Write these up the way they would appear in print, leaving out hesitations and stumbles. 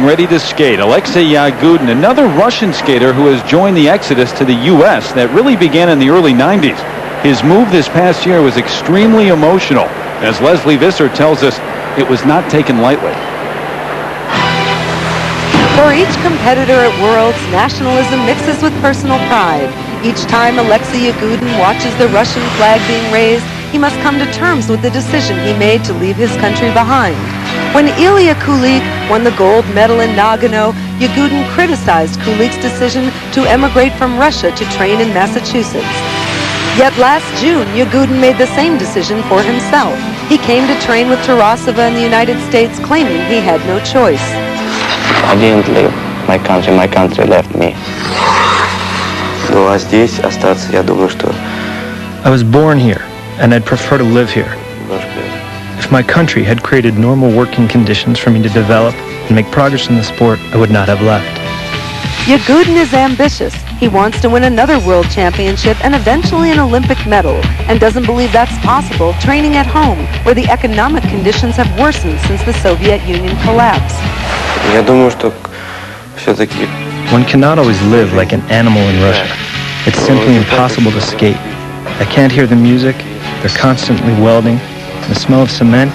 getting ready to skate. Alexei Yagudin, another Russian skater who has joined the exodus to the U.S. that really began in the early 90s. His move this past year was extremely emotional. As Leslie Visser tells us, it was not taken lightly. For each competitor at Worlds, nationalism mixes with personal pride. Each time Alexei Yagudin watches the Russian flag being raised, he must come to terms with the decision he made to leave his country behind. When Ilya Kulik won the gold medal in Nagano, Yagudin criticized Kulik's decision to emigrate from Russia to train in Massachusetts. Yet last June, Yagudin made the same decision for himself. He came to train with Tarasova in the United States, claiming he had no choice. I didn't leave my country left me. I was born here, and I'd prefer to live here. If my country had created normal working conditions for me to develop and make progress in the sport, I would not have left. Yagudin is ambitious. He wants to win another world championship and eventually an Olympic medal, and doesn't believe that's possible training at home, where the economic conditions have worsened since the Soviet Union collapse. One cannot always live like an animal in Russia. It's simply impossible to skate. I can't hear the music. They're constantly welding. The smell of cement,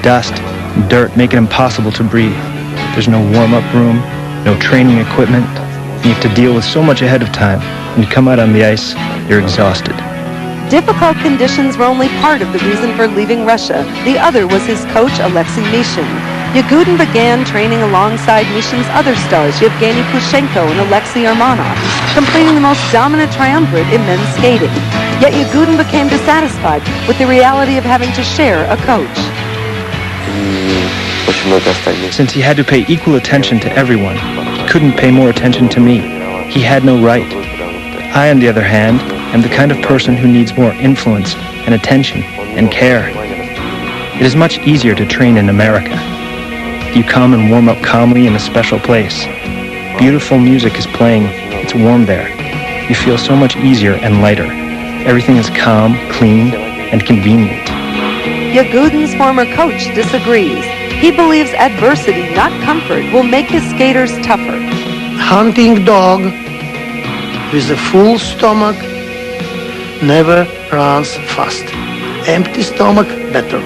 dust, and dirt make it impossible to breathe. There's no warm-up room, no training equipment. You have to deal with so much ahead of time. When you come out on the ice, you're exhausted. Difficult conditions were only part of the reason for leaving Russia. The other was his coach, Alexei Mishin. Yagudin began training alongside Mishin's other stars, Yevgeny Pushenko and Alexei Armanov, completing the most dominant triumvirate in men's skating. Yet Yagudin became dissatisfied with the reality of having to share a coach. Since he had to pay equal attention to everyone, he couldn't pay more attention to me. He had no right. I, on the other hand, am the kind of person who needs more influence and attention and care. It is much easier to train in America. You come and warm up calmly in a special place. Beautiful music is playing. It's warm there. You feel so much easier and lighter. Everything is calm, clean, and convenient. Yagudin's former coach disagrees. He believes adversity, not comfort, will make his skaters tougher. Hunting dog with a full stomach never runs fast. Empty stomach, better.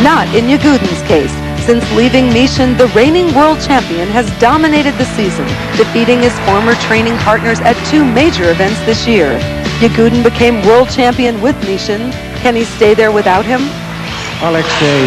Not in Yagudin's case. Since leaving Mishin, the reigning world champion has dominated the season, defeating his former training partners at 2 major events this year. Yagudin became world champion with Mishin. Can he stay there without him? Alexei